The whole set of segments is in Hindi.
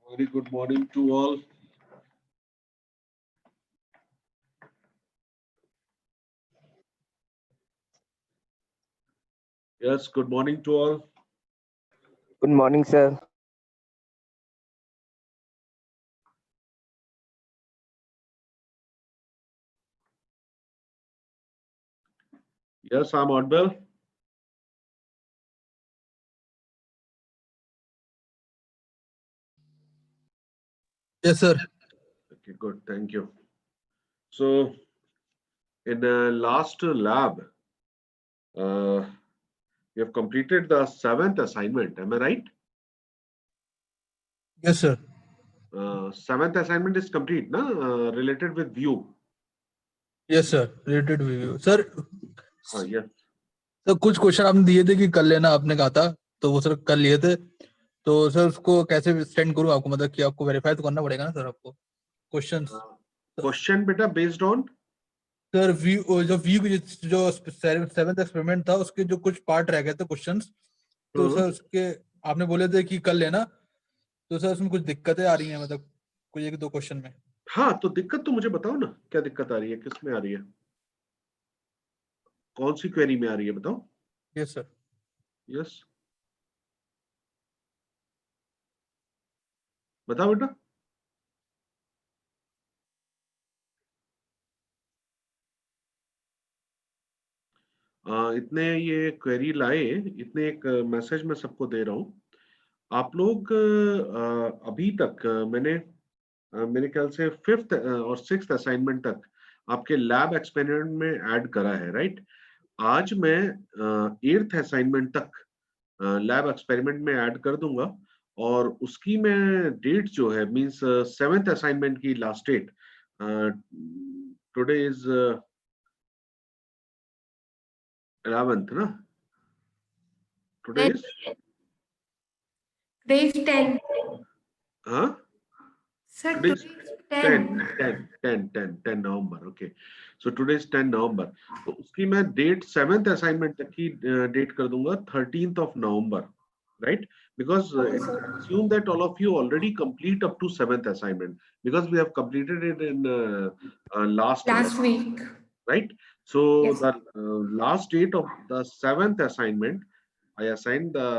Very good morning to all. Yes, good morning to all. Good morning, sir. Yes, I'm audible. Yes, sir. Okay, good. Thank you. So, in the last lab, we have completed the 7th assignment. Am I right? Yes, sir. 7th assignment is complete, na? Related with view. Yes, sir. Related view. Sir, Yes. तो कुछ क्वेश्चन आपने दिए थे कि कर लेना, आपने कहा था, तो वो सर कर लिए थे. तो सर उसको कैसे सेंड करूं आपको, मतलब कि आपको वेरीफाई तो करना पड़ेगा ना सर आपको questions. Question beta based on? Sir view, जो व्यू जो 7th एक्सपेरिमेंट था उसके जो कुछ पार्ट रह गए थे क्वेश्चंस, तो सर उसके आपने बोले थे कि कर लेना, तो सर उसमें कुछ दिक्कतें आ रही हैं, मतलब कोई एक दो क्वेश्चन में. हाँ, तो दिक्कत तो मुझे बताओ ना, क्या दिक्कत आ रही है, किस में आ रही है, कौन सी क्वेरी में आ रही है, बताओ. Yes sir. यस, बताओ बेटा. इतने ये क्वेरी लाए, इतने एक मैसेज मैं सबको दे रहा हूँ. आप लोग अभी तक मेरे ख्याल से 5th और 6th असाइनमेंट तक आपके लैब एक्सपेरिमेंट में ऐड करा है, राइट. आज मैं 8th असाइनमेंट तक लैब एक्सपेरिमेंट में ऐड कर दूंगा, और उसकी मैं डेट जो है, मींस 7th असाइनमेंट की last date, today is 11th ना, टुडे इज Today is 10. हाँ, Sir, today today is is 10. 10 November. Okay, so today is 10 नवंबर. तो उसकी मैं डेट 7th असाइनमेंट तक की डेट कर दूंगा 13th of November, right? Because Okay, it's sir. assumed that all of you already complete up to 7th assignment, because we have completed it in last week. right? So Yes. the last date of the 7th assignment, I assigned the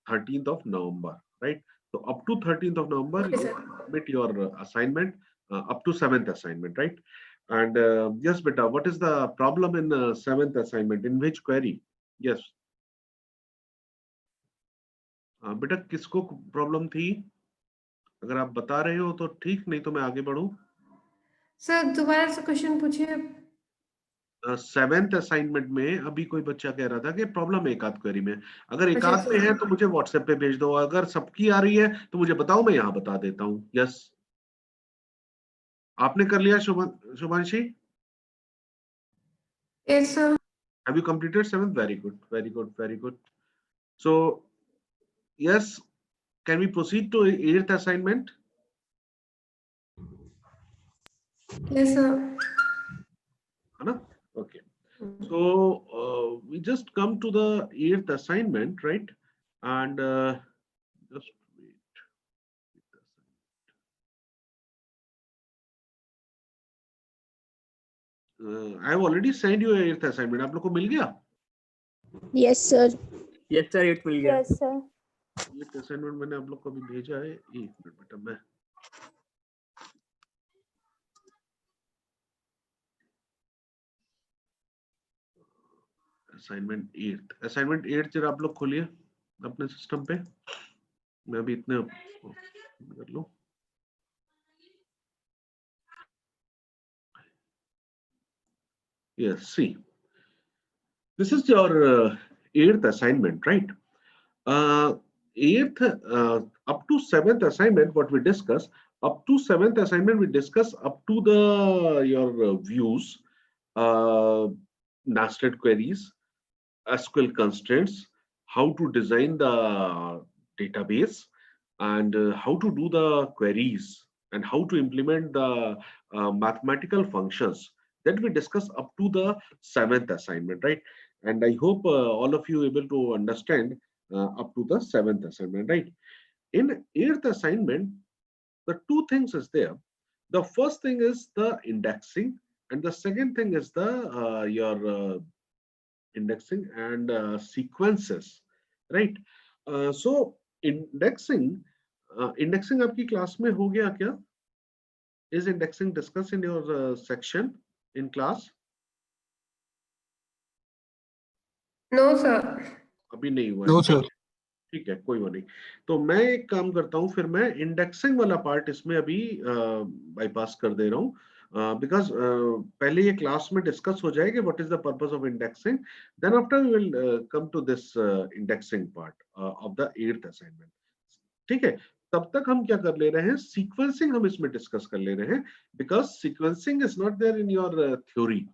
13th of November, right? So up to 13th of November, Okay, you sir. submit your assignment up to 7th assignment, right? And yes, beta, what is the problem in 7th assignment? In which query? Yes. बेटा किसको प्रॉब्लम थी? अगर आप बता रहे हो तो ठीक, नहीं तो मैं आगे बढ़ूं. सर दोबारा से क्वेश्चन पूछिए. 7th असाइनमेंट में अभी कोई बच्चा कह रहा था कि प्रॉब्लम एक आध क्वेरी में. अगर एक अच्छा, आध में है तो मुझे व्हाट्सएप पे भेज दो, अगर सबकी आ रही है तो मुझे बताओ, मैं यहाँ बता देता हूँ. यस, आपने कर लिया Shubhanshi? Yes, sir. Have you completed 7th? Very good, very good, very good. So yes, can we proceed to 8th assignment? Yes, sir. है ना? Okay. So we just come to the 8th assignment, right? And just wait. I have already sent you 8th assignment. आप लोग को मिल गया? Yes, sir. Yes, sir, it will get. Yes, sir. 8th assignment मैंने आप लोग को अभी भेजा है. एक मिनट बेटा, मैं असाइनमेंट 8 जरा आप लोग खोलिए अपने सिस्टम पे. मैं अभी इतने कर लूं. Yes, see, this is your 8th assignment, right? 8th up to 7th assignment, what we discuss, up to 7th assignment we discuss up to the your views, nested queries, SQL constraints, how to design the database, and how to do the queries, and how to implement the mathematical functions, that we discuss up to the 7th assignment, right? And I hope all of you able to understand up to the 7th assignment, right? In 8th assignment, the two things is there. The first thing is the indexing, and the second thing is the your indexing and sequences, right? So indexing आपकी क्लास में हो गया क्या? Is indexing discussed in your section in class? No, sir. अभी नहीं हुआ नो है। सर। ठीक है, कोई वो नहीं। तो मैं एक काम करता हूँ, फिर मैं इंडेक्सिंग वाला पार्ट इसमें अभी बाईपास कर दे रहा हूँ, बिकॉज पहले ये क्लास में डिस्कस हो जाएगा what is the purpose of indexing, then after we will come to this indexing part of the 8th assignment. ठीक है, तब तक हम क्या कर ले रहे हैं, सीक्वेंसिंग हम इसमें डिस्कस कर ले रहे हैं, because sequencing is not there in your theory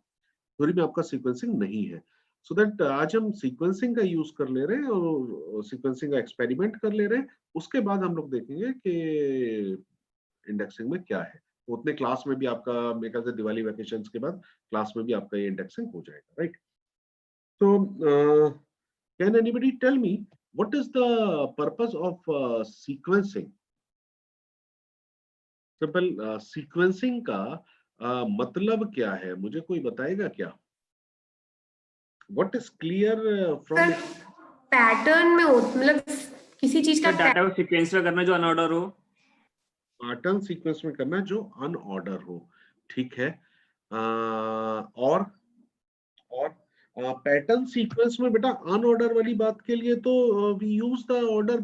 में आपका सीक्वेंसिंग नहीं है। सो दैट आज हम सीक्वेंसिंग का यूज कर ले रहे हैं और सीक्वेंसिंग का एक्सपेरिमेंट कर ले रहे हैं। उसके बाद हम लोग देखेंगे कि इंडेक्सिंग में क्या है। उतने क्लास में भी आपका, मेरे ख्याल से दिवाली वैकेशंस के बाद क्लास में भी आपका ये इंडेक्सिंग हो जाएगा, राइट? तो can anybody tell me what is the purpose of sequencing? Simple, sequencing का मतलब क्या है, मुझे कोई बताएगा क्या? What is clear from sir pattern में मतलब किसी चीज का डाटा को सीक्वेंस में करना जो अनऑर्डर हो, पैटर्न सीक्वेंस में करना जो अनऑर्डर हो, ठीक है। और पैटर्न सीक्वेंस में बेटा अनऑर्डर वाली बात के लिए तो we use the order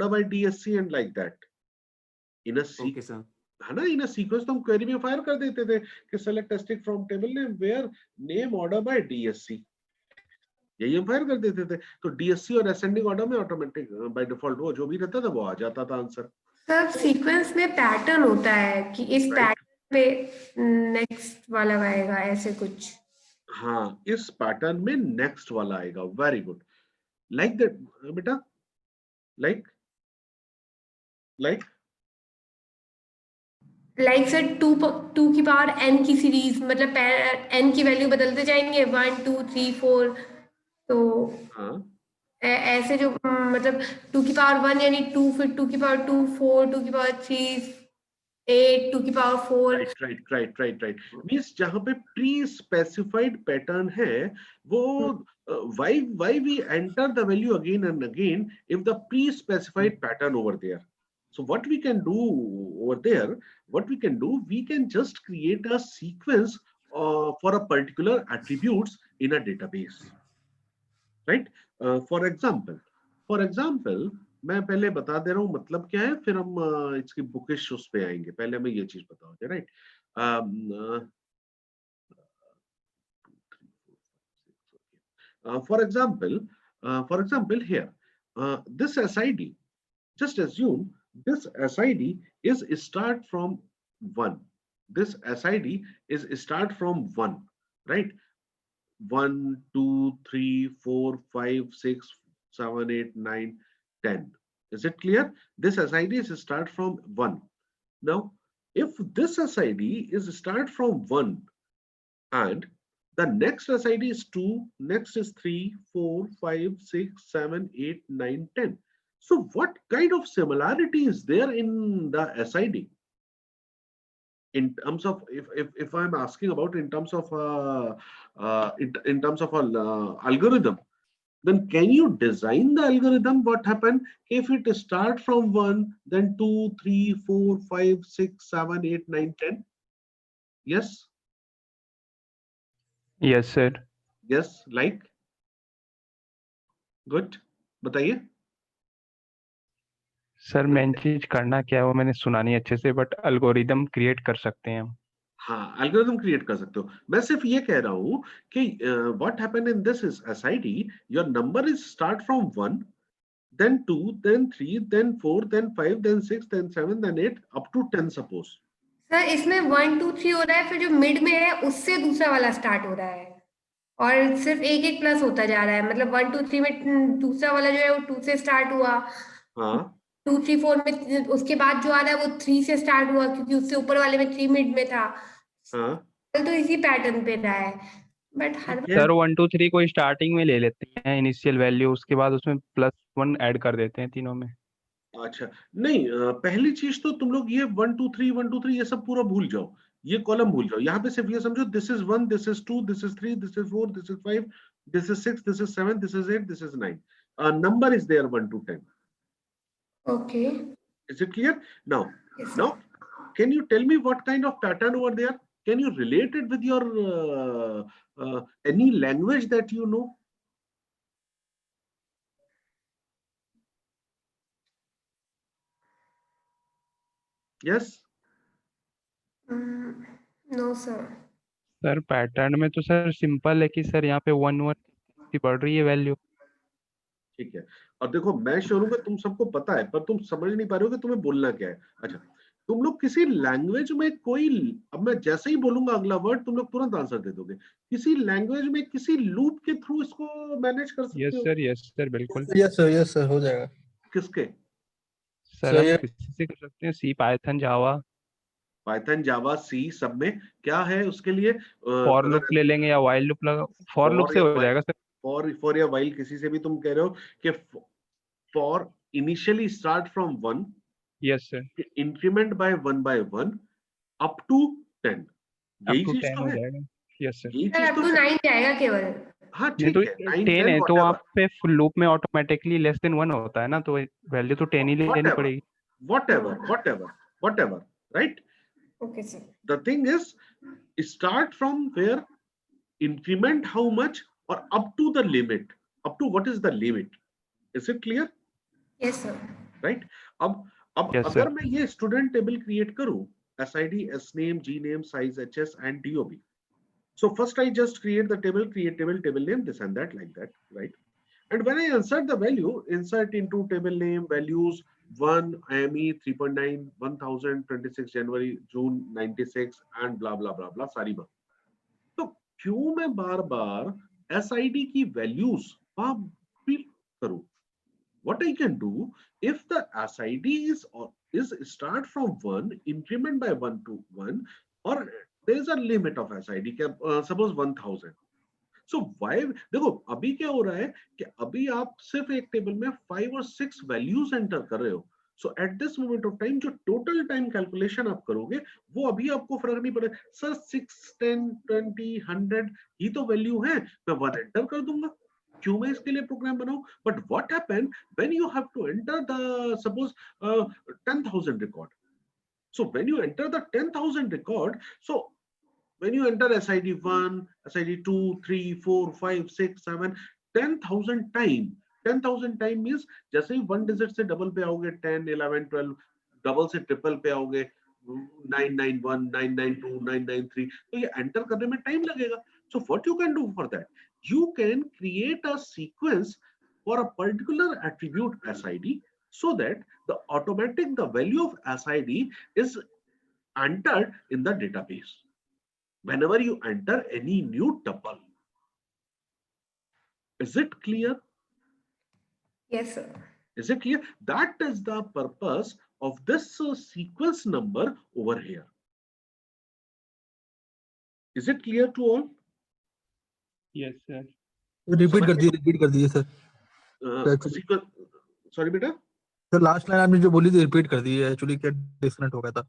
by DSC and like that in a okay sir, है ना। इन अ सीक्वेंस तो हम क्वेरी में फायर कर देते थे कि select testing from table name where name order by DSC, यही हम फायर कर देते थे। तो डीएससी और असेंडिंग ऑर्डर में ऑटोमेटिक बाय डिफॉल्ट वो जो भी रहता था वो आ जाता था आंसर। सर सीक्वेंस में पैटर्न होता है कि इस पैटर्न पे नेक्स्ट वाला आएगा, ऐसे कुछ। हाँ, इस पैटर्न में नेक्स्ट वाला आएगा। वेरी गुड, लाइक दैट बेटा, लाइक सर टू की पावर n की सीरीज, मतलब n की वैल्यू बदलते जाएंगे 1 2 3 4, तो हाँ ऐसे जो मतलब 2 की पावर 1 यानी 2, फिर 2 की पावर 2 4, 2 की पावर 3 8, 2 की पावर 4। राइट मींस जहां पे प्री स्पेसिफाइड पैटर्न है वो why we enter the value again and again if the pre specified pattern over there. So what we can do over there, we can just create a sequence for a particular attributes in a database, right? For example मैं पहले बता दे रहा हूँ मतलब क्या है, फिर हम इसकी बुकिश उस पे आएंगे। पहले हमें ये चीज बताओगे, right? For example here, this SID, just assume this SID is start from 1. This SID is start from 1, right? 1 2 3 4 5 6 7 8 9 10. Is it clear? This SID is start from 1. Now, if this SID is start from 1 and the next SID is 2, next is 3, 4, 5, 6, 7, 8, 9, 10. So what kind of similarity is there in the SID? In terms of, if I'm asking about in terms of algorithm, then can you design the algorithm? What happened if it start from 1, then 2, 3, 4, 5, 6, 7, 8, 9, 10? Yes? Yes, sir. Yes, like? Good. बताइए। सर मेन चीज करना क्या है वो मैंने सुना नहीं अच्छे से, बट एल्गोरिदम क्रिएट कर सकते हैं हम। हाँ, एल्गोरिथम क्रिएट कर सकते हो। मैं सिर्फ ये कह रहा हूँ कि what happened in this SID, your number is start from 1, then 2, then 3, then 4, then 5, then 6, then 7, then 8 up to 10 suppose। Sir इसमें 1 2 3 हो रहा है, फिर जो मिड में है उससे दूसरा वाला स्टार्ट हो रहा है और सिर्फ एक एक प्लस होता जा रहा है। मतलब 1 2 3 में दूसरा वाला जो है वो 2 से स्टार्ट हुआ, हाँ 2 3 4 में उसके बाद जो आ रहा है वो 3 से स्टार्ट हुआ क्योंकि उससे ऊपर वाले में 3 मिड में था। हाँ तो इसी पैटर्न पे रहा है, बट हर सर 1 2 3 को स्टार्टिंग में ले लेते हैं इनिशियल वैल्यू, उसके बाद उसमें +1 ऐड कर देते हैं तीनों में। अच्छा नहीं, पहली चीज तो तुम लोग ये 1 2 3 1 2 3 ये सब पूरा भूल जाओ, ये कॉलम भूल जाओ। यहाँ पे सिर्फ ये समझो, this is 1, this is 2, this is 3, this is 4, this is 5, this is 6, this is 7, this is 8, this is 9। Number is there 1 to 10. Okay. Is it clear? Now, Yes, now, sir. can you tell me what kind of pattern over there? Can you relate it with your any language that you know? Yes. No, sir. Sir pattern में तो सर सिंपल है कि सर यहाँ पे 1 1 की बढ़ रही है वैल्यू। ठीक है, और देखो मैं श्योर हूं कि तुम सबको पता है, पर तुम समझ नहीं पा रहे हो कि तुम्हें बोलना क्या है। अच्छा, तुम लोग किसी लैंग्वेज में कोई, अब मैं जैसे ही बोलूंगा अगला वर्ड तुम लोग तुरंत आंसर दे दोगे। किसी लैंग्वेज में किसी लूप के थ्रू इसको मैनेज कर सकते हो? यस सर बिल्कुल। यस सर हो जाएगा। किसके? सर सर हम ये किसी से कर सकते हैं, सी पाइथन जावा। पाइथन जावा सी सब में क्या है उसके लिए? फॉर अगर लूप ले लेंगे या वाइल लूप लगा, फॉर लूप फॉर से या हो वाइल, जाएगा सर। फॉर या वाइल किसी से भी तुम कह रहे हो कि for initially start from 1, yes sir. Increment by 1 by 1 up to 10, up यही टू चीज 10 तो हो है, जाएगा। Yes sir. यही सर चीज अप तो टू है। 9 जाएगा केवल। हाँ नहीं तो ठीक है, 9 10 10 है तो वहाँ व्हाटएवर, पे लूप में ऑटोमेटिकली लेस देन 1 होता है ना, तो वैल्यू तो 10 ही लेनी व्हाटएवर पड़ेगी। Whatever whatever whatever, right? Okay, sir. The thing is, start from where, increment how much, or up to the limit, up to what is the limit? Is it clear? Yes, sir. Right? अब यस अगर सर। मैं ये स्टूडेंट टेबल क्रिएट करूं, SID, SNAME, GNAME, size, HS and DOB. So first I just create the table, create table, table name, this and that, like that, right? And when I insert the value, insert into table name values 1 IME 3.9 1026 January June 96 and blah blah blah blah सारी बात। तो क्यों मैं बार बार SID की वैल्यूज वहां फिल करूं? What I can do, if the SID is start from 1, increment by 1 to 1, or there is a limit of SID, suppose 1000. So why, देखो अभी क्या हो रहा है कि अभी आप सिर्फ एक टेबल में 5 और 6 वैल्यूज एंटर कर रहे हो। So at this moment of time जो टोटल टाइम कैलकुलेशन आप करोगे वो अभी आपको फर्क नहीं पड़ेगा। सर 6 10 20 100 ये तो वैल्यू है, मैं 1 एंटर कर दूंगा, क्यों मैं इसके लिए प्रोग्राम बनाऊं? But what happen when you have to enter the suppose 10,000 record. So when you enter the 10,000 record, so when you enter SID 1, SID 2, 3, 4, 5, 6, 7, 10,000 time, 10,000 time means जैसे ही 1 डिजिट से डबल पे आओगे 10, 11, 12, डबल से ट्रिपल पे आओगे 991, 992, 993, तो ये एंटर करने में टाइम लगेगा। So what you can do for that? You can create a sequence for a particular attribute SID so that the value of SID is entered in the database whenever you enter any new tuple. Is it clear? Yes, sir. Is it clear? That is the purpose of this sequence number over here. Is it clear to all? Yes sir. Repeat कर दिए सर। Sequence, sorry बेटा। सर लास्ट लाइन आपने जो बोली थी रिपीट कर दी है, एक्चुअली क्या डिस्कनेक्ट हो गया था।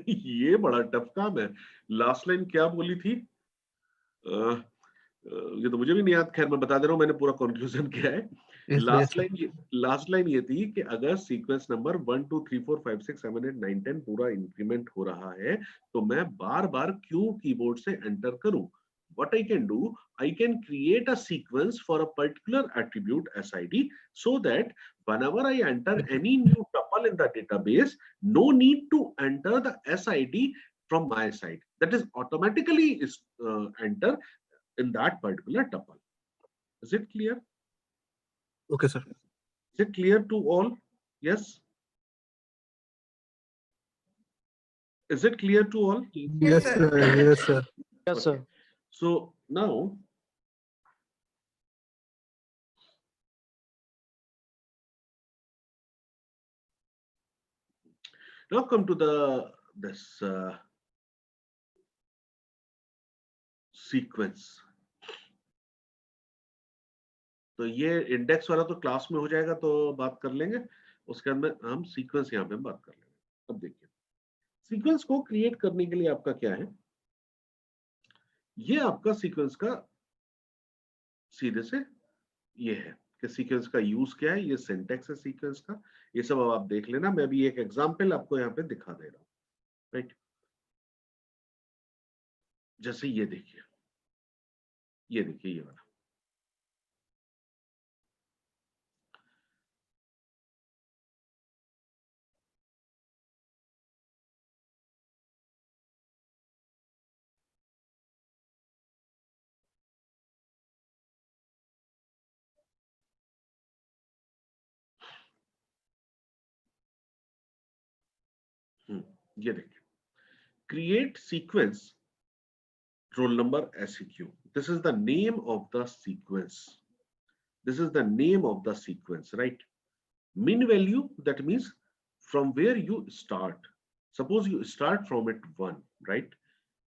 ये बड़ा टफ काम है। लास्ट लाइन क्या बोली थी? ये तो मुझे भी नहीं याद, खैर मैं बता दे रहा हूँ मैंने पूरा कंक्लूजन क्या है। लास्ट लाइन ये थी कि अगर सीक्वेंस नंबर 1 2 3 4 5 6 7 8 9 10 पूरा इंक्रीमेंट हो रहा है तो मैं बार बार क्यों कीबोर्ड से एंटर करूं? What I can do, I can create a sequence for a particular attribute SID so that whenever I enter any new tuple in the database, no need to enter the SID from my side. That is automatically enter in that particular tuple. Is it clear? Okay sir. Is it clear to all? Yes. Is it clear to all? Yes sir yes sir. Yes, sir. So now come to this sequence. तो ये इंडेक्स वाला तो क्लास में हो जाएगा, तो बात कर लेंगे। उसके अंदर हम सीक्वेंस यहाँ पे बात कर लेंगे। अब देखिए, सीक्वेंस को क्रिएट करने के लिए आपका क्या है, ये आपका सीक्वेंस का सीधे से ये है कि सीक्वेंस का यूज क्या है, ये सिंटेक्स है सीक्वेंस का, ये सब अब आप देख लेना। मैं भी एक एग्जांपल आपको यहाँ पे दिखा दे रहा हूँ, राइट। जैसे ये देखिए, ये देखिए, ये वाला ये देखिए, create sequence roll number SEQ. This is the name of the sequence. This is the name of the sequence, right? Min value, that means from where you start. Suppose you start from it 1, right?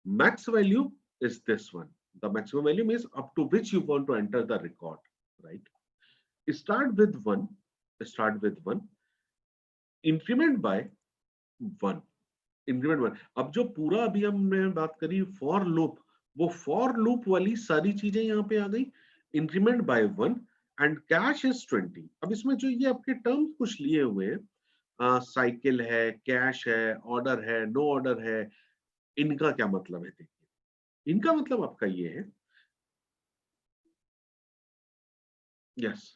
Max value is this one. The maximum value means up to which you want to enter the record, right? Start with 1, start with 1, increment by 1, increment 1. अब जो पूरा अभी हमने बात करी फॉर लूप, वो फॉर लूप वाली सारी चीजें यहाँ पे आ गई। Increment by 1 and cache is 20। अब इसमें जो ये आपके टर्म्स कुछ लिए हुए हैं, साइकिल है, कैश है, ऑर्डर है, नो ऑर्डर है, इनका क्या मतलब है? देखिए, इनका मतलब आपका ये है, yes,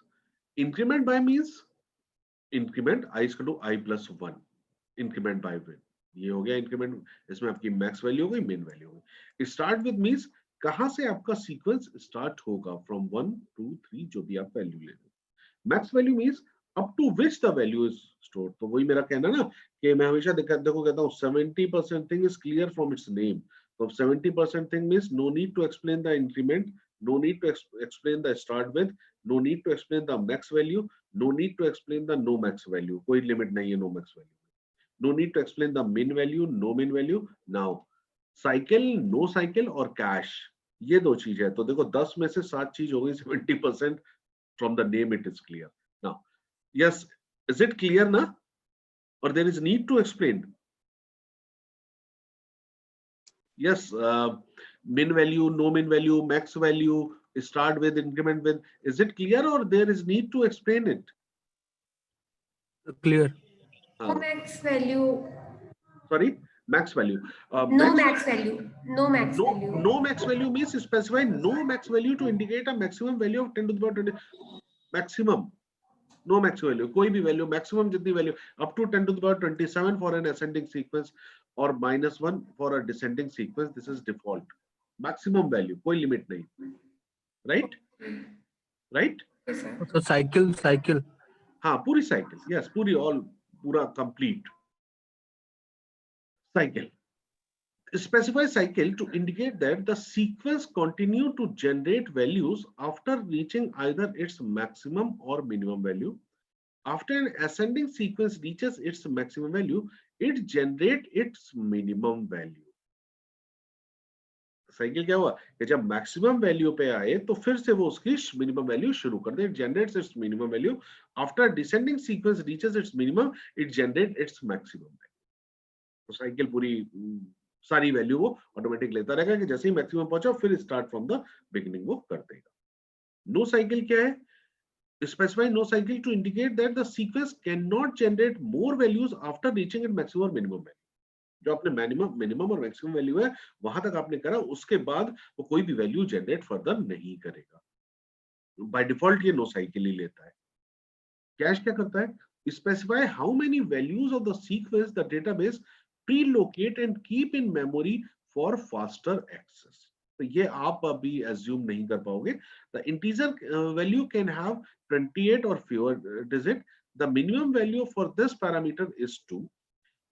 increment by means increment I is to I plus 1, increment by 1, ये हो गया इंक्रीमेंट। इसमें आपकी मैक्स वैल्यू हो गई, मिन वैल्यू हो गई। स्टार्ट विद मींस कहां से आपका सीक्वेंस स्टार्ट होगा, फ्रॉम 1 2 3 जो भी आप वैल्यू ले रहे हो। Max value means up to which the value is stored. तो वही मेरा कहना ना कि मैं हमेशा देखो कहता हूं 70% thing is clear from its name. तो 70% thing means no need to explain the increment, no need to explain the start with, no need to explain the max value, no need to explain the no max value, कोई लिमिट नहीं है no max value, no need to explain the min value, no min value। now cycle, no cycle और cash, ये दो चीज है। तो देखो 10 में से 7 चीज हो गई, 70% from the name it is clear। now yes, is it clear ना, or there is need to explain? yes, min value, no min value, max value, start with, increment with, is it clear or there is need to explain it? Clear. No max value. Sorry, max value. No max value. No max value. No max value means specify no max value to indicate a maximum value of 10 to the power 20 maximum। no max value, कोई भी वैल्यू, मैक्सिमम जितनी value, up to 10 to the power 27 for an ascending sequence or -1 for a descending sequence, this is default maximum value, कोई लिमिट नहीं, right? right? Yes, sir. So cycle हाँ, पूरी साइकिल, यस, पूरी ऑल, पूरा complete cycle। Specify cycle to indicate that the sequence continue to generate values after reaching either its maximum or minimum value। After an ascending sequence reaches its maximum value, it generate its minimum value। Cycle क्या हुआ कि जब मैक्सिमम वैल्यू पे आए तो फिर से वो उसकी मिनिमम वैल्यू शुरू कर दे। It generates its minimum value. After descending sequence reaches its minimum, it generate its maximum value. तो साइकिल पूरी सारी वैल्यू वो ऑटोमेटिक लेता रहेगा कि जैसे ही मैक्सिमम पहुंचा फिर स्टार्ट फ्रॉम द बिगिनिंग वो कर देगा। नो साइकिल क्या है? Specify no cycle to indicate that the sequence cannot generate more values after reaching its maximum or minimum value। जो आपने मिनिमम और मैक्सिमम वैल्यू है वहां तक आपने करा, उसके बाद वो कोई भी वैल्यू जनरेट फर्दर नहीं करेगा। बाय डिफॉल्ट ये नो साइकिल ही लेता है। कैश क्या करता है? Specify how many values of the sequence the database preallocate and keep in memory for faster access. तो ये आप अभी एज्यूम नहीं कर पाओगे। The integer value can have 28 or fewer digit। the minimum value for this parameter is 2।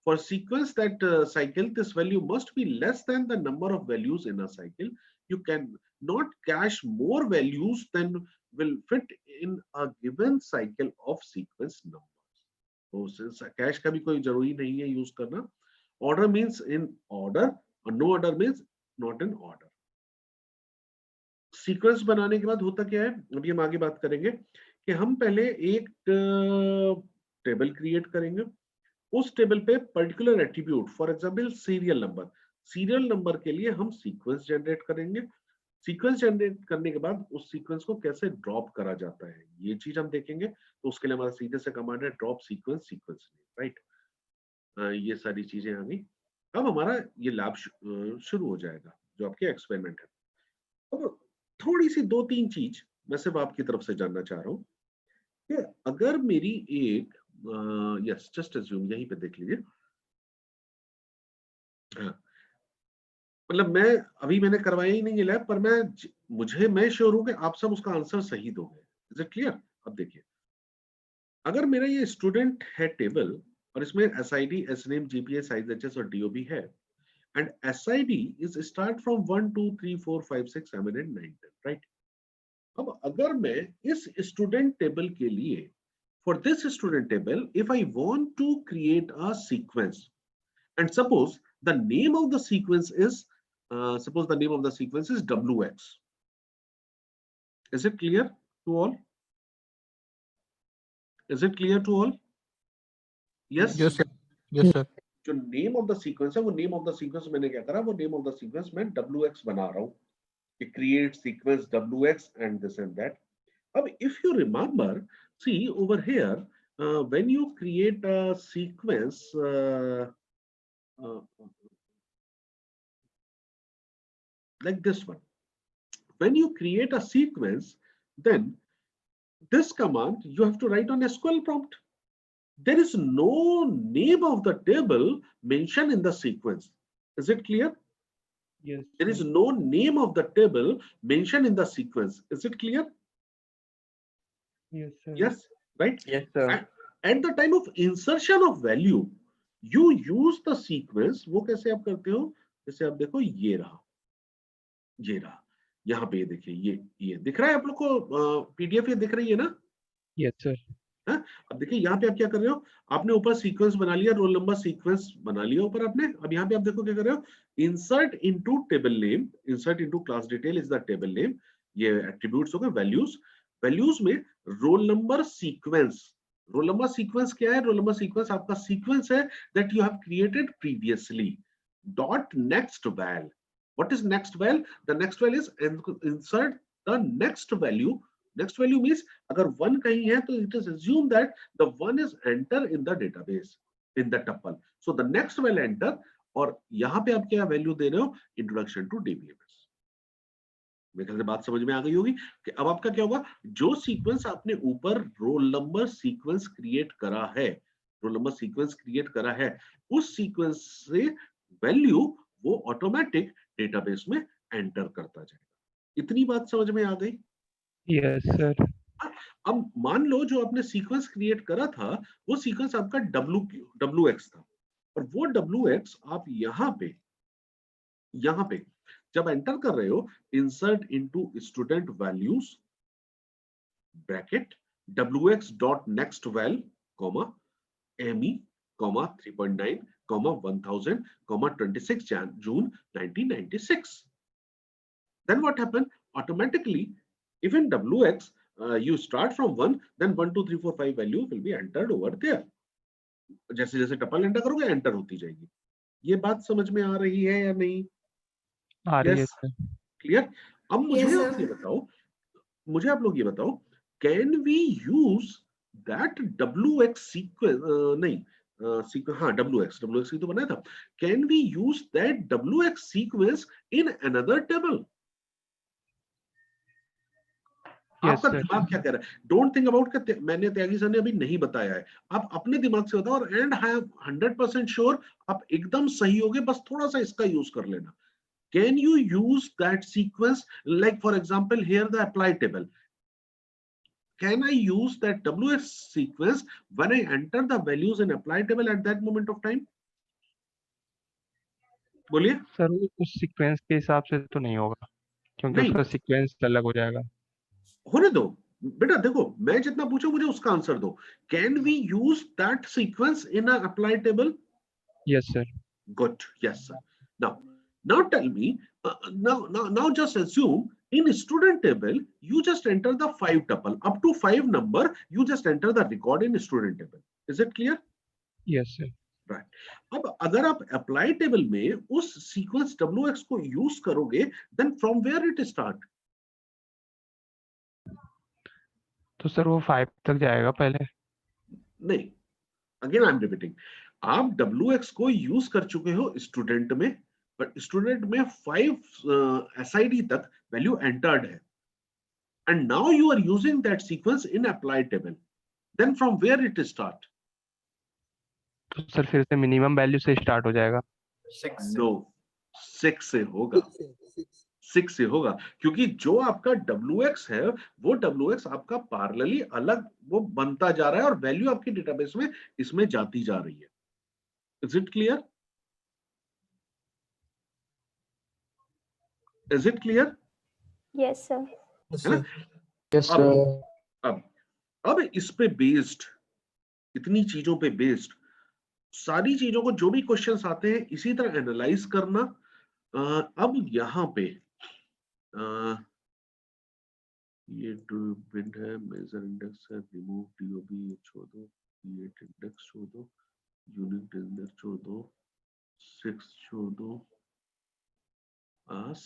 for sequence that cycle, this value must be less than the number of values in a cycle। you can not cache more values than will fit in a given cycle of sequence numbers। तो कैश का भी कोई जरूरी नहीं है यूज करना। order means in order और no order means not in order। Sequence बनाने के बाद होता क्या है, अभी हम आगे बात करेंगे कि हम पहले एक टेबल क्रिएट करेंगे, उस टेबल पे particular attribute, for example serial number के लिए हम सीक्वेंस जनरेट करेंगे। सीक्वेंस जनरेट करने के बाद उस सीक्वेंस को कैसे ड्रॉप करा जाता है ये चीज हम देखेंगे। तो उसके लिए हमारा सीधे से कमांड है ड्रॉप सीक्वेंस राइट। ये सारी चीजें आ गई। अब हमारा ये लैब शुरू हो जाएगा जो आपके एक्सपेरिमेंट है। अब थोड़ी सी 2-3 चीज मैं सिर्फ आपकी तरफ से जानना चाह रहा हूँ कि अगर मेरी एक यस जस्ट अज्यूम, यहीं पे देख लीजिए, हाँ, मतलब मैंने करवाया ही नहीं ये लैब, पर मैं श्योर हूं कि आप सब उसका आंसर सही दोगे। Is it clear? अब देखिए, अगर मेरा ये स्टूडेंट है टेबल और इसमें SID, SNAME, GPA, size HS और DOB है, and SID is start from 1 2 3 4 5 6 7 8 9 10, right? अब अगर मैं इस स्टूडेंट टेबल के लिए, for this student table, if I want to create a sequence, and suppose the name of the sequence is WX. Is it clear to all? Is it clear to all? Yes. Yes sir. Yes sir. जो नेम ऑफ द सीक्वेंस है वो नेम ऑफ द सीक्वेंस मैंने क्या करा, वो नेम ऑफ द सीक्वेंस मैं WX बना रहा हूँ कि create sequence WX and this and that. अब if you remember, see over here, when you create a sequence, like this one, when you create a sequence, then this command you have to write on SQL prompt. There is no name of the table mentioned in the sequence. Is it clear? Yes. There is no name of the table mentioned in the sequence. Is it clear? Yes, sir. Yes, right? Yes, sir. At the time of insertion of value, you use the sequence. वो कैसे आप करते हो? जैसे आप देखो ये रहा, यहाँ पे ये देखिए, ये दिख रहा है आप लोग को? PDF ये दिख रही है ना? Yes, sir. अब देखिए यहाँ पे आप क्या कर रहे हो, आपने ऊपर सीक्वेंस बना लिया, रोल नंबर सीक्वेंस बना लिया ऊपर आपने। अब यहाँ पे आप देखो क्या कर रहे हो, insert into table name, insert into class detail is the table name, ये एट्रीब्यूट्स हो गए। वैल्यूज में roll number sequence, roll number sequence क्या है? रोल नंबर सीक्वेंस आपका सीक्वेंस है that you have created previously. Dot next val, what is next val? The next val is insert the next value. Next value means अगर 1 कहीं है तो it is assumed that the 1 is enter in the database in the tuple. So the next will enter, और यहाँ पे आप क्या वैल्यू दे रहे हो? Introduction to DBMS. मेरे ख्याल से बात समझ में आ गई होगी कि अब आपका क्या होगा, जो सीक्वेंस आपने ऊपर रोल नंबर सीक्वेंस क्रिएट करा है, रोल नंबर सीक्वेंस क्रिएट करा है, उस सीक्वेंस से वैल्यू वो ऑटोमेटिक डेटाबेस में एंटर करता जाएगा। इतनी बात समझ में आ गई? Yes, sir. अब मान लो जो आपने सीक्वेंस क्रिएट करा था वो सीक्वेंस आपका WX था, और वो WX आप यहाँ पे जब एंटर कर रहे हो, insert into student values bracket WX dot next val comma ME comma 3.9 comma 1000 comma 26 June 1996. Then what happened? Automatically, if in WX you start from 1, then 1 2 3 4 5 value will be entered over there. जैसे जैसे टपल एंटर करोगे एंटर होती जाएगी। ये बात समझ में आ रही है या नहीं? आ रही है, सर। क्लियर? अब मुझे Yes, आप ये बताओ, मुझे आप लोग ये बताओ, can we use that WX sequence, नहीं हाँ WX ही तो बनाया था, can we use that WX sequence in another table? आपका दिमाग क्या कह रहा है? डोंट थिंक अबाउट कि मैंने, त्यागी सर ने अभी नहीं बताया है, आप अपने दिमाग से बताओ, और एंड आई एम 100% श्योर आप एकदम सही होगे, बस थोड़ा सा इसका यूज कर लेना। Can you use that sequence, like for example here the apply table, can I use that WX sequence when I enter the values in apply table at that moment of time? बोलिए सर, उस सीक्वेंस के हिसाब से तो नहीं होगा, क्योंकि उसका सीक्वेंस अलग हो जाएगा। होने दो बेटा, देखो मैं जितना पूछूं मुझे उसका आंसर दो। Can we use that sequence in a apply table? Yes sir. Good, yes sir. Now tell me, now just assume In student table, you just enter the 5 tuple. Up to 5 number, you just enter the record in student table. Is it clear? Yes, sir. Right. अब अगर आप अप्लाई टेबल में उस सीक्वेंस WX को यूज करोगे, then from where it start? तो सर वो 5 तक जाएगा पहले। नहीं, अगेन आई एम रिपीटिंग, आप WX को यूज कर चुके हो स्टूडेंट में, पर स्टूडेंट में 5 SID तक वैल्यू एंटर्ड है, and now you are using that sequence in applied table. Then from where it start? तो सर फिर से मिनिमम वैल्यू से स्टार्ट हो जाएगा। No, 6 से होगा, 6 से होगा, क्योंकि जो आपका WX है वो WX आपका पैरेलली अलग वो बनता जा रहा है और वैल्यू आपकी डेटाबेस में इसमें जाती जा रही है। Is it clear? Is it clear? Yes, sir. Yes, है ना? sir. Yes, sir. अब इस पे बेस्ड, इतनी चीजों पे बेस्ड, सारी चीजों को जो भी क्वेश्चंस आते हैं इसी तरह एनालाइज करना। अब यहाँ पे ये बिंड है, मेजर इंडेक्स है, रिमूव DOB छोड़ दो, क्रिएट इंडेक्स छोड़ दो, यूनिक इंडेक्स छोड़ दो, 6 छोड़ दो,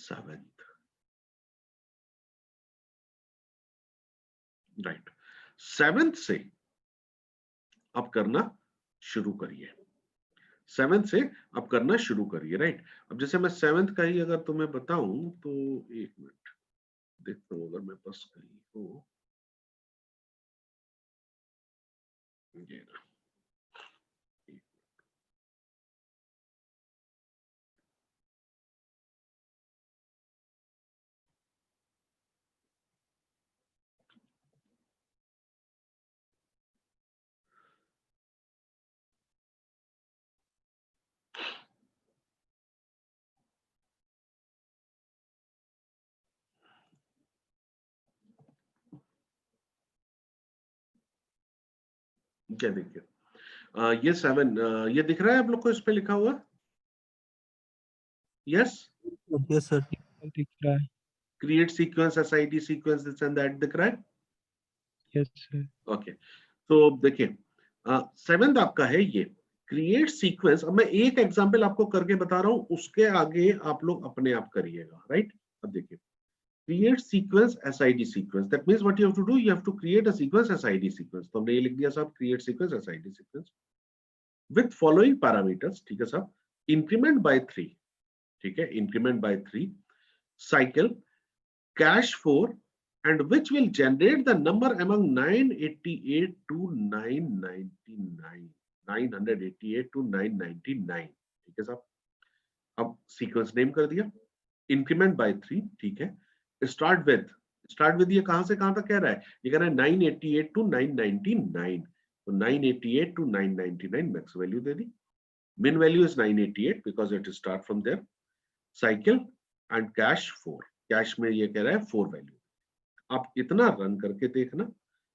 7th, राइट। 7th से अब करना शुरू करिए, 7th से अब करना शुरू करिए, राइट। अब जैसे मैं 7th का ही अगर तुम्हें बताऊं तो एक मिनट देखता हूं, अगर मैं पास कहीं हो ये ना, क्या देखिए, ये 7 ये दिख रहा है आप लोग को, इस पे लिखा हुआ? Yes, Yes, sir. दिख रहा है। Create sequence, SID sequence, this and that दिख रहा है? Yes sir. ओके, तो देखिए 7th आपका है ये क्रिएट सीक्वेंस। अब मैं एक एग्जांपल आपको करके बता रहा हूं, उसके आगे आप लोग अपने आप करिएगा, राइट। अब देखिए, create sequence SID sequence, that means what you have to do, you have to create a sequence SID sequence। तो हमने ये लिख दिया साहब, create sequence SID sequence with following parameters, ठीक है साहब, increment by 3, ठीक है, increment by 3, cycle, cache 4, and which will generate the number among 988 to 999, 988 to 999, ठीक है साहब। अब सीक्वेंस नेम कर दिया, इंक्रीमेंट बाय 3, ठीक है। स्टार्ट विद ये कहां से कहां तक कह रहा है? ये कह रहा है 988 टू 999, तो 988 टू 999 मैक्स वैल्यू दे दी। Min value is 988 because it start from there. Cycle and cache 4, cache में ये कह रहा है 4 वैल्यू। आप इतना रन करके देखना,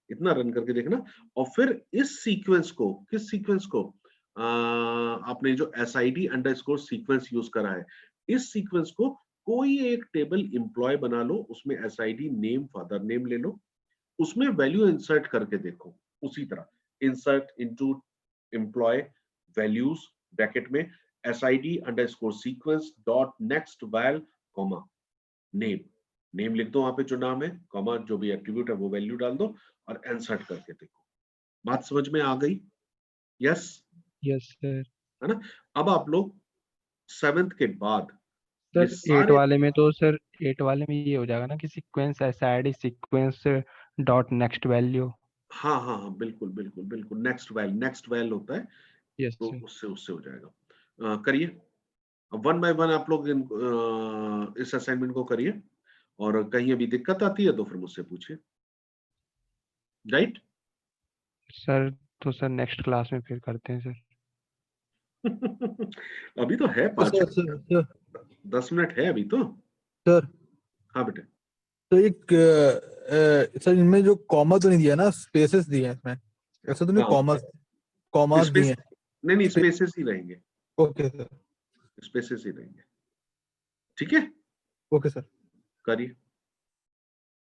इतना रन करके देखना, और फिर इस सीक्वेंस को, किस सीक्वेंस को, आपने जो SID अंडरस्कोर सीक्वेंस यूज करा है, इस सीक्वेंस को कोई एक टेबल एम्प्लॉय बना लो, उसमें SID नेम, फादर नेम ले लो, उसमें वैल्यू इंसर्ट करके देखो। उसी तरह insert into employ values bracket में SID underscore sequence dot next val comma name, name लिख दो वहां पे जो नाम है, कॉमा जो भी एट्रीब्यूट है वो वैल्यू डाल दो और इंसर्ट करके देखो। बात समझ में आ गई? Yes yes sir. है ना। अब आप लोग 7th के बाद सर 8 वाले में तो सर 8 वाले में ये हो जाएगा ना कि sequence SID sequence dot next value. हाँ हाँ हाँ, बिल्कुल बिल्कुल बिल्कुल, नेक्स्ट वैल होता है, यस तो सर। उससे हो जाएगा। करिए, अब 1 बाय 1 आप लोग इस असाइनमेंट को करिए, और कहीं अभी दिक्कत आती है तो फिर मुझसे पूछिए, राइट। सर तो सर नेक्स्ट क्लास में फिर करते हैं सर। अभी तो है 5 सर सर सर 10 मिनट है अभी तो। सर हाँ बेटे, तो एक सर इनमें जो कॉमा तो नहीं दिया ना, स्पेसेस दिए हैं इसमें, ऐसा तो नहीं? हाँ। कॉमास दिए हैं? नहीं स्पेसेस ही रहेंगे, ओके सर, स्पेसेस ही रहेंगे, ठीक है। Okay sir. करिए।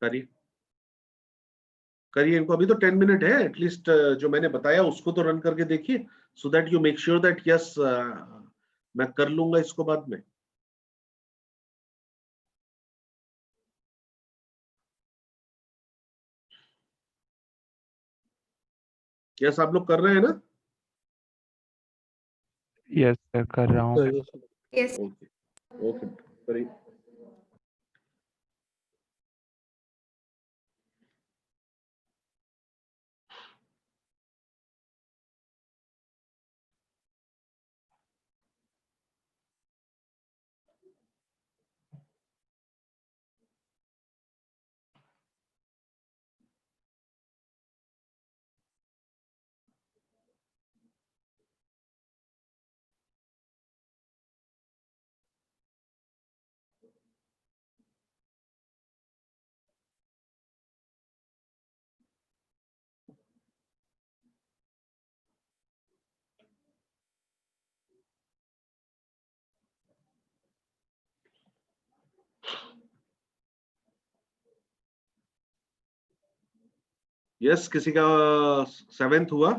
करिए करिए इनको, अभी तो 10 मिनट है एटलीस्ट, जो मैंने बताया उसको तो रन करके देखिए, so that you make sure that yes मैं कर लूंगा इसको बाद में। यस आप लोग कर रहे हैं ना? यस सर कर रहा हूँ। यस ओके ओके करिए। यस किसी का 7th हुआ?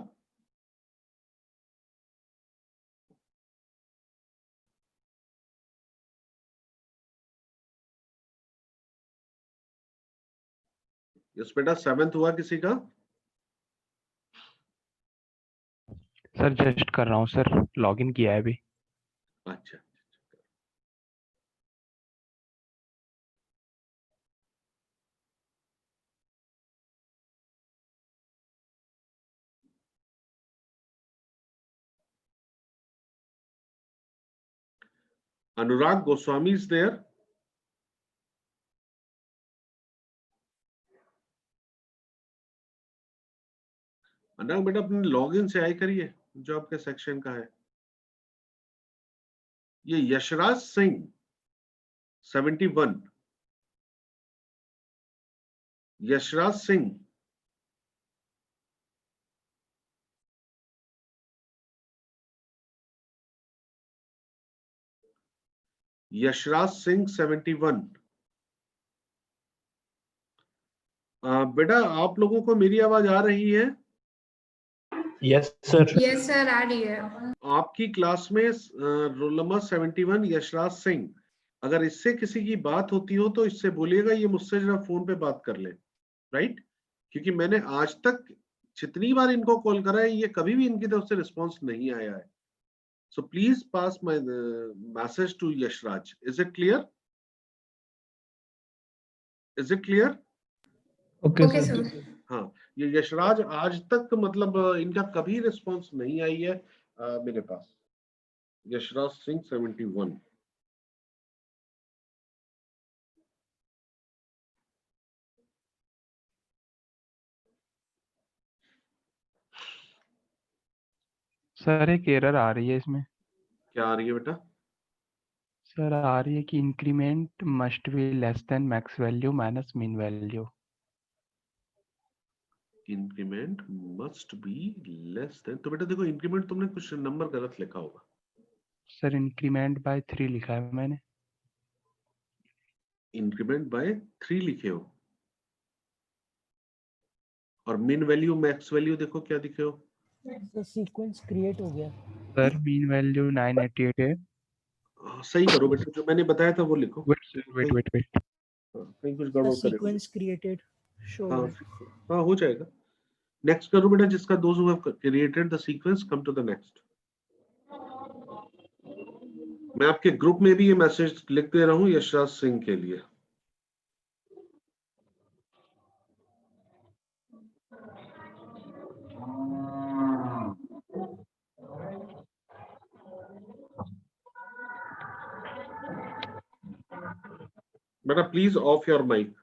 यस बेटा 7th हुआ किसी का? सर जस्ट कर रहा हूँ सर, लॉगिन किया है अभी। अच्छा अनुराग गोस्वामी इज देयर? अनुराग बेटा अपने लॉगिन से आए करिए जो आपके सेक्शन का है। ये यशराज सिंह 71, यशराज सिंह यशराज सिंह 71। बेटा आप लोगों को मेरी आवाज आ रही है? Yes sir. यस सर आ रही है। आपकी क्लास में रोल नंबर 71 यशराज सिंह, अगर इससे किसी की बात होती हो तो इससे बोलिएगा ये मुझसे जरा फोन पे बात कर ले, राइट? क्योंकि मैंने आज तक जितनी बार इनको कॉल करा है ये कभी भी इनकी तरफ से रिस्पॉन्स नहीं आया है। So please pass my message to Yashraj. Is it clear? Is it clear? Okay okay sir. Sir. हाँ, ये यशराज आज तक मतलब इनका कभी रिस्पॉन्स नहीं आई है मेरे पास। यशराज सिंह 71। सर एक एरर आ रही है इसमें। क्या आ रही है बेटा? सर आ रही है कि increment must be less than max value minus mean value. Increment must be less than, तो बेटा देखो इंक्रीमेंट तुमने कुछ नंबर गलत लिखा होगा। सर इंक्रीमेंट बाय 3 लिखा है मैंने। इंक्रीमेंट बाय 3 लिखे हो, और मिन वैल्यू मैक्स वैल्यू देखो क्या दिखे हो। तो सीक्वेंस क्रिएट हो गया। सर मीन वैल्यू 988 है। सही करो बेटा, जो मैंने बताया था वो लिखो। Wait sir wait wait wait. कहीं कुछ द गड़बड़ करे। सीक्वेंस क्रिएटेड शो हाँ हाँ हो जाएगा। नेक्स्ट करो बेटा, जिसका those who have created the sequence come to the next. मैं आपके ग्रुप में भी ये मैसेज लिख दे रहा हूँ यशराज सिंह के लिए। बेटा please off your mic.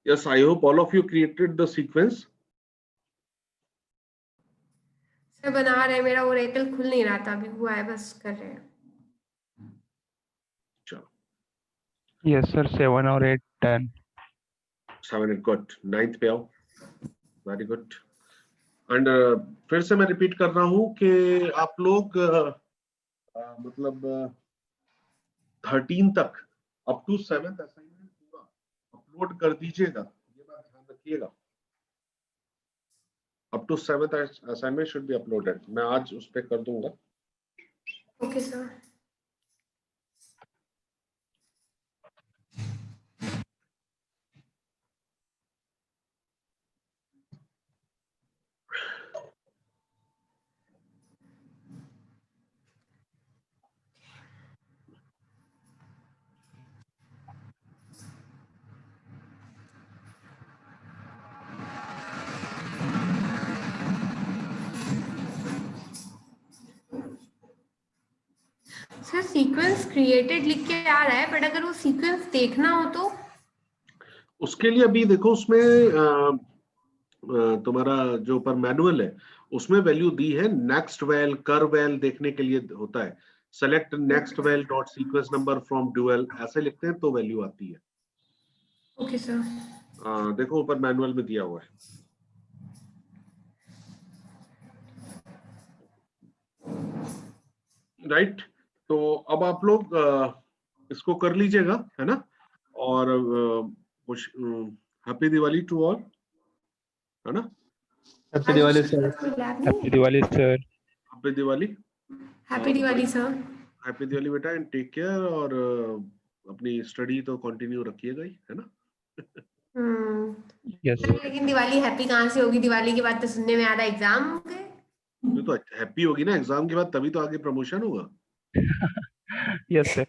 Yes, I hope all of you created the sequence. सर बना रहे हैं, मेरा ओरेकल खुल नहीं रहा था, अभी हुआ है, बस कर रहे हैं। चलो, यस सर 7 और 8 डन। 7 8 गुड, 9th पे आओ। Very good. एंड फिर से मैं रिपीट कर रहा हूँ कि आप लोग मतलब 13 तक अप टू 7th असाइनमेंट पूरा अपलोड कर दीजिएगा, ये बात ध्यान रखिएगा। Up to 7th assignment should be uploaded. मैं आज उस पे कर दूंगा। Okay sir. Sir sequence created लिख के आ रहा है, बट अगर वो सीक्वेंस देखना हो तो उसके लिए अभी देखो उसमें तुम्हारा जो ऊपर मैनुअल है उसमें वैल्यू दी है नेक्स्ट वेल कर वेल देखने के लिए होता है। Select next well dot sequence number from dual, ऐसे लिखते हैं तो वैल्यू आती है। Okay sir. देखो ऊपर मैनुअल में दिया हुआ है। राइट, तो अब आप लोग इसको कर लीजिएगा, है ना। और कुछ हैप्पी दिवाली टू ऑल, है ना। Happy Diwali sir. Happy Diwali sir. Happy Diwali. Happy Diwali sir. Happy Diwali बेटा, एंड टेक केयर। और अपनी स्टडी तो कंटिन्यू रखिएगा ही, है ना। यस लेकिन दिवाली हैप्पी कहाँ से होगी? दिवाली के बाद तो सुनने में आ रहा है एग्जाम होंगे। ये तो हैप्पी होगी ना एग्जाम के बाद, तभी तो आगे प्रमोशन होगा। Yes sir.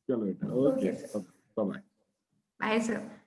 चलो बेटा, okay, bye bye. Bye sir.